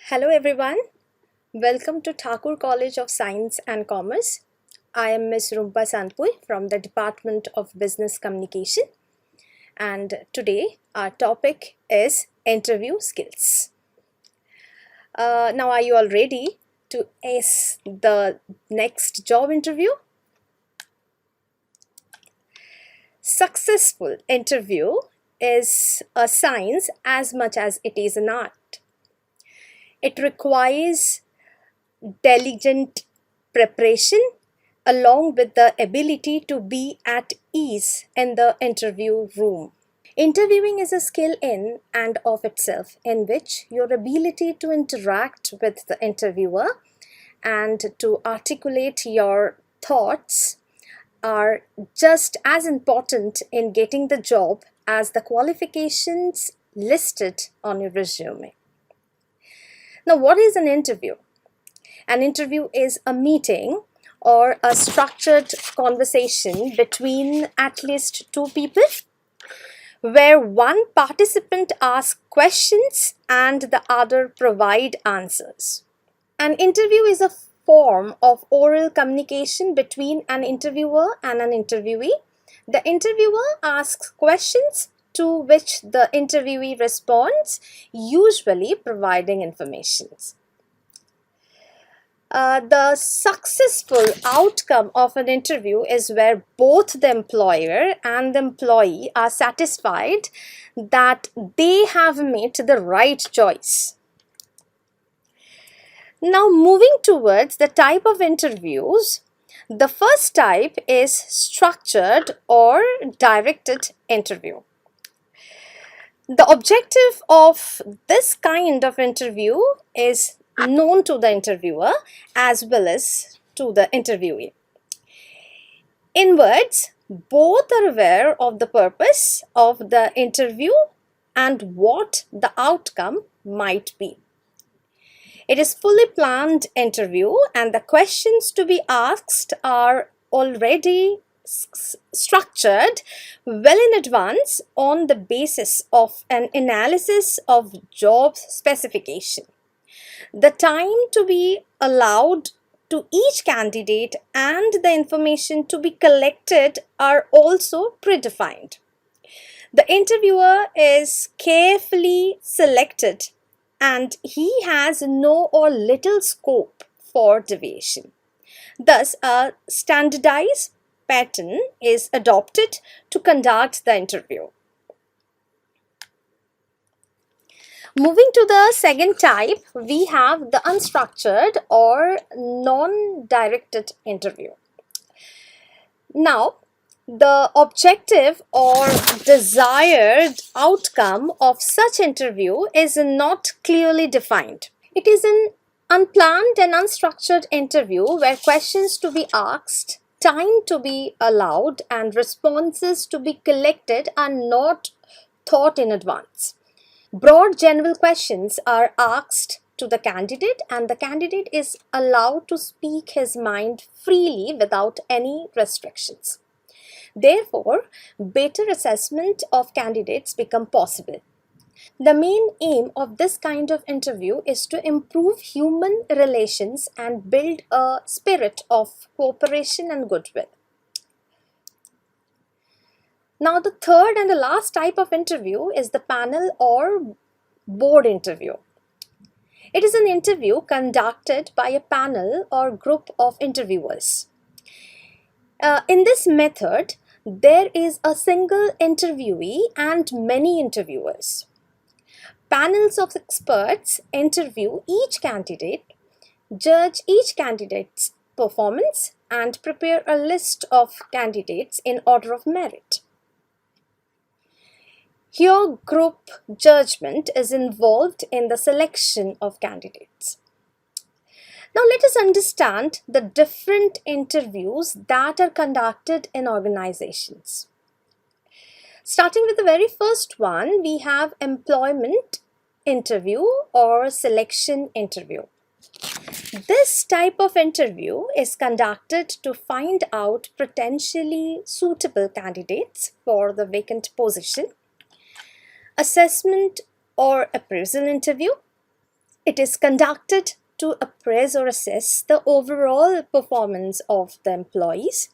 Hello everyone, welcome to Thakur College of Science and Commerce. I am Ms. Rumpa Sanpui from the Department of Business Communication, and today our topic is interview skills. Now are you all ready to ace the next job interview? Successful interview is a science as much as it is an art. It requires diligent preparation along with the ability to be at ease in the interview room. Interviewing is a skill in and of itself, in which your ability to interact with the interviewer and to articulate your thoughts are just as important in getting the job as the qualifications listed on your resume. Now, what is an interview? An interview is a meeting or a structured conversation between at least two people where one participant asks questions and the other provide answers. An interview is a form of oral communication between an interviewer and an interviewee. The interviewer asks questions to which the interviewee responds, usually providing information. The successful outcome of an interview is where both the employer and the employee are satisfied that they have made the right choice. Now, moving towards the type of interviews, the first type is structured or directed interview. The objective of this kind of interview is known to the interviewer as well as to the interviewee. In words, both are aware of the purpose of the interview and what the outcome might be. It is fully planned interview and the questions to be asked are already structured well in advance on the basis of an analysis of job specification. The time to be allowed to each candidate and the information to be collected are also predefined. The interviewer is carefully selected and he has no or little scope for deviation. Thus, a standardized pattern is adopted to conduct the interview. Moving to the second type, we have the unstructured or non-directed interview. Now, the objective or desired outcome of such interview is not clearly defined. It is an unplanned and unstructured interview where questions to be asked, time to be allowed, and responses to be collected are not thought in advance. Broad general questions are asked to the candidate and the candidate is allowed to speak his mind freely without any restrictions. Therefore, better assessment of candidates become possible. The main aim of this kind of interview is to improve human relations and build a spirit of cooperation and goodwill. Now, the third and the last type of interview is the panel or board interview. It is an interview conducted by a panel or group of interviewers. In this method, there is a single interviewee and many interviewers. Panels of experts interview each candidate, judge each candidate's performance, and prepare a list of candidates in order of merit. Here, group judgment is involved in the selection of candidates. Now, let us understand the different interviews that are conducted in organizations. Starting with the very first one, we have employment interview or selection interview. This type of interview is conducted to find out potentially suitable candidates for the vacant position. Assessment or appraisal interview It is conducted to appraise or assess the overall performance of the employees.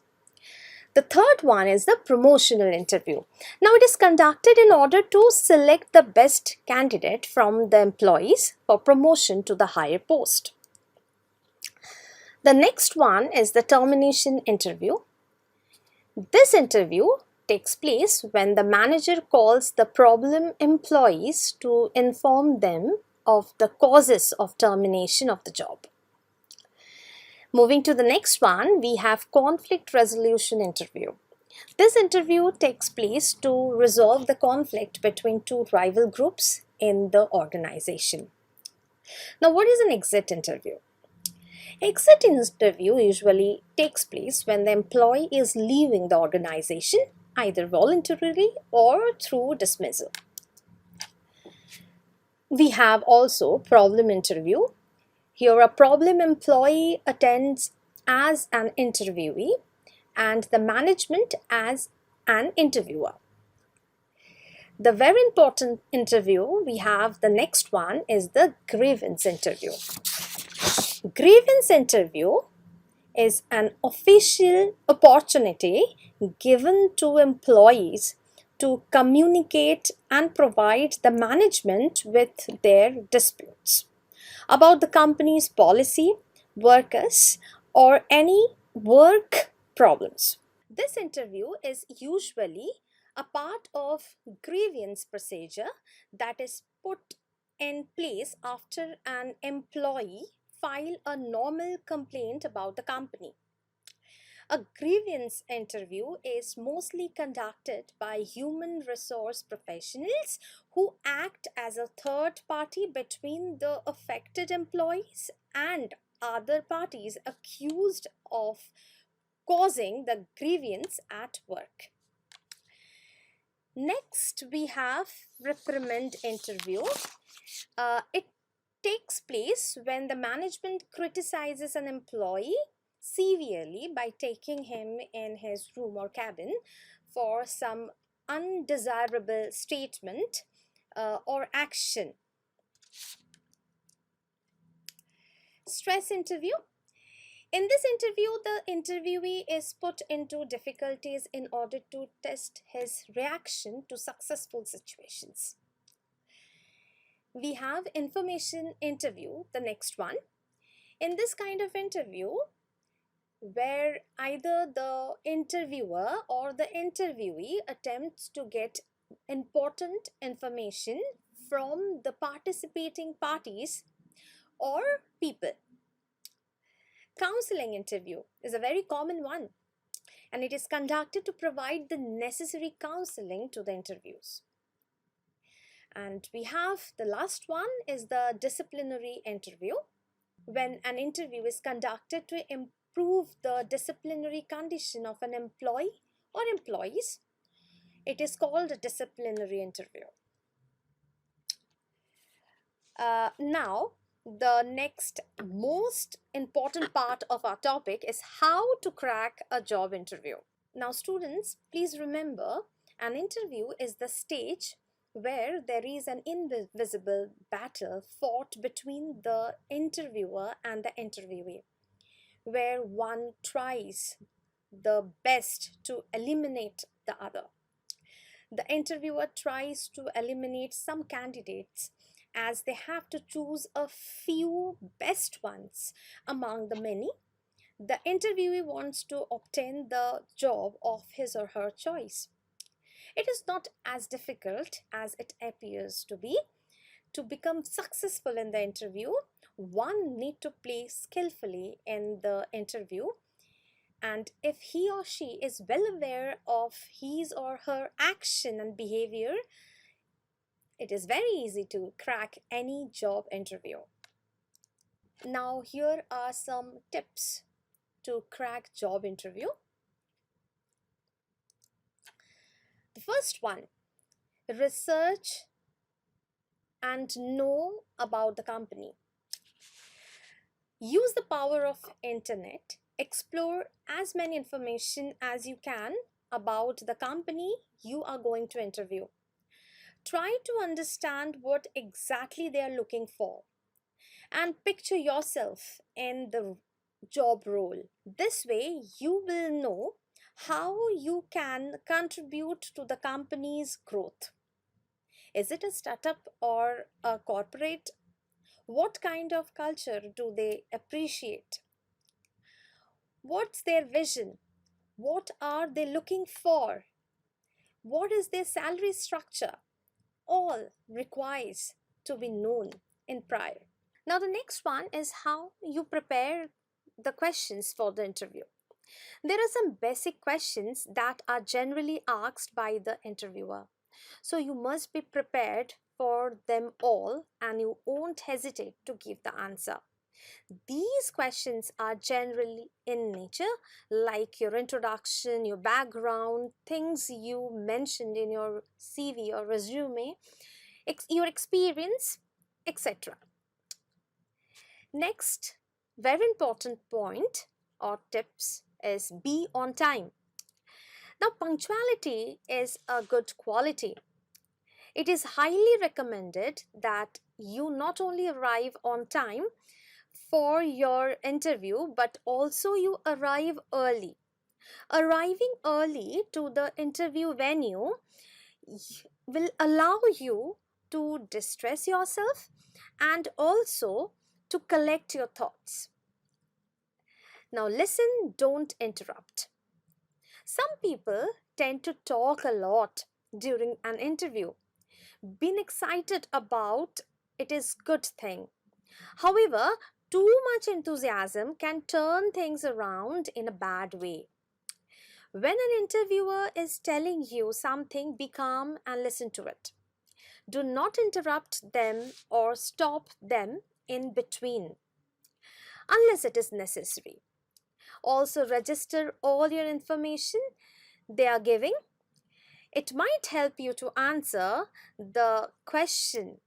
The third one is the promotional interview. Now, it is conducted in order to select the best candidate from the employees for promotion to the higher post. The next one is the termination interview. This interview takes place when the manager calls the problem employees to inform them of the causes of termination of the job. Moving to the next one, we have conflict resolution interview. This interview takes place to resolve the conflict between two rival groups in the organization. Now, what is an exit interview? Exit interview usually takes place when the employee is leaving the organization, either voluntarily or through dismissal. We have also problem interview. Here, a problem employee attends as an interviewee and the management as an interviewer. The very important interview we have, the next one is the grievance interview. Grievance interview is an official opportunity given to employees to communicate and provide the management with their disputes about the company's policy, workers, or any work problems. This interview is usually a part of grievance procedure that is put in place after an employee file a normal complaint about the company. A grievance interview is mostly conducted by human resource professionals who act as a third party between the affected employees and other parties accused of causing the grievance at work. Next, we have reprimand interview. It takes place when the management criticizes an employee severely by taking him in his room or cabin for some undesirable statement or action. Stress interview. In this interview, the interviewee is put into difficulties in order to test his reaction to successful situations. We have information interview, the next one. In this kind of interview, where either the interviewer or the interviewee attempts to get important information from the participating parties or people. Counseling interview is a very common one, and it is conducted to provide the necessary counseling to the interviews. And we have the last one is the disciplinary interview, when an interview is conducted to improve the disciplinary condition of an employee or employees. It is called a disciplinary interview. Now, the next most important part of our topic is how to crack a job interview. Now, students, please remember, an interview is the stage where there is an invisible battle fought between the interviewer and the interviewee, where one tries the best to eliminate the other. The interviewer tries to eliminate some candidates as they have to choose a few best ones among the many. The interviewee wants to obtain the job of his or her choice. It is not as difficult as it appears to be. To become successful in the interview, one need to play skillfully in the interview, and if he or she is well aware of his or her action and behavior, it is very easy to crack any job interview. Now, here are some tips to crack job interview. The first one, research and know about the company. Use the power of internet. Explore as many information as you can about the company you are going to interview. Try to understand what exactly they are looking for. and picture yourself in the job role. This way, you will know how you can contribute to the company's growth. Is it a startup or a corporate? What kind of culture do they appreciate? What's their vision? What are they looking for? What is their salary structure? All requires to be known in prior. Now, the next one is how you prepare the questions for the interview. There are some basic questions that are generally asked by the interviewer. So, you must be prepared for them all and you won't hesitate to give the answer. These questions are generally in nature, like your introduction, your background, things you mentioned in your CV or resume, your experience, etc. Next, very important point or tips is be on time. Now, punctuality is a good quality. It is highly recommended that you not only arrive on time for your interview but also you arrive early. Arriving early to the interview venue will allow you to distress yourself and also to collect your thoughts. Now, listen, don't interrupt. Some people tend to talk a lot during an interview. Being excited about it is good thing. However, too much enthusiasm can turn things around in a bad way. When an interviewer is telling you something, be calm and listen to it. Do not interrupt them or stop them in between unless it is necessary. Also, register all your information they are giving. It might help you to answer the questions.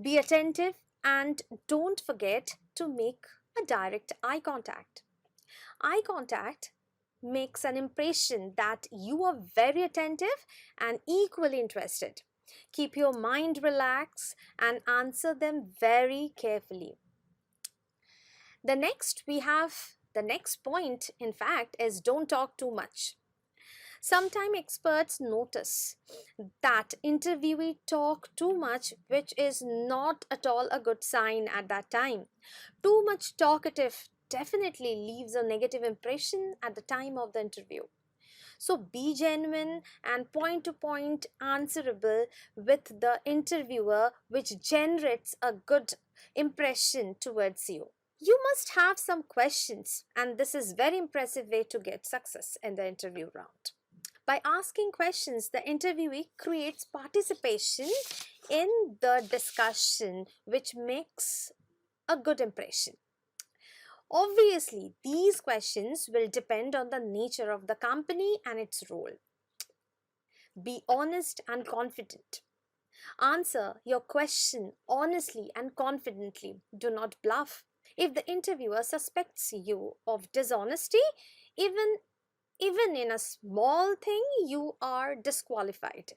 Be attentive and don't forget to make a direct eye contact. Eye contact makes an impression that you are very attentive and equally interested. Keep your mind relaxed and answer them very carefully. The next point, in fact, is don't talk too much. Sometimes experts notice that interviewee talk too much, which is not at all a good sign at that time. Too much talkative definitely leaves a negative impression at the time of the interview. So be genuine and point to point answerable with the interviewer, which generates a good impression towards you. You must have some questions, and this is very impressive way to get success in the interview round. By asking questions, the interviewee creates participation in the discussion, which makes a good impression. Obviously, these questions will depend on the nature of the company and its role. Be honest and confident. Answer your question honestly and confidently. Do not bluff. If the interviewer suspects you of dishonesty, even in a small thing, you are disqualified.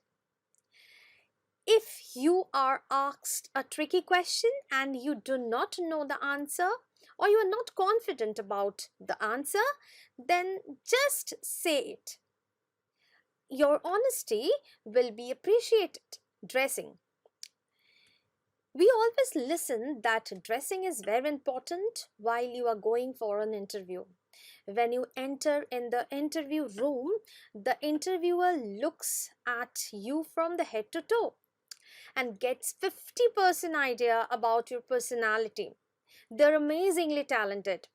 If you are asked a tricky question and you do not know the answer or you are not confident about the answer, then just say it. Your honesty will be appreciated. Dressing. We always listen that dressing is very important while you are going for an interview. When you enter in the interview room, the interviewer looks at you from the head to toe and gets 50% idea about your personality. They're amazingly talented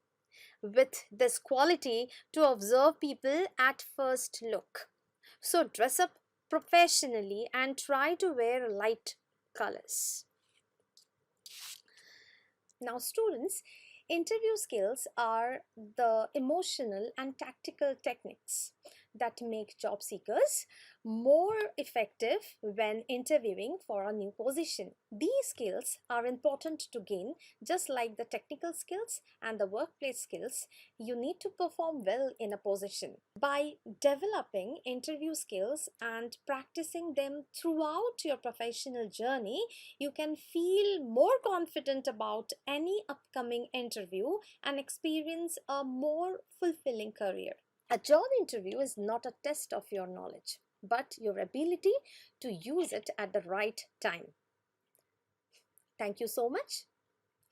with this quality to observe people at first look. So dress up professionally and try to wear light colors. Now, students, interview skills are the emotional and tactical techniques that make job seekers more effective when interviewing for a new position. These skills are important to gain, just like the technical skills and the workplace skills you need to perform well in a position. By developing interview skills and practicing them throughout your professional journey, you can feel more confident about any upcoming interview and experience a more fulfilling career. A job interview is not a test of your knowledge, but your ability to use it at the right time. Thank you so much.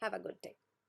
Have a good day.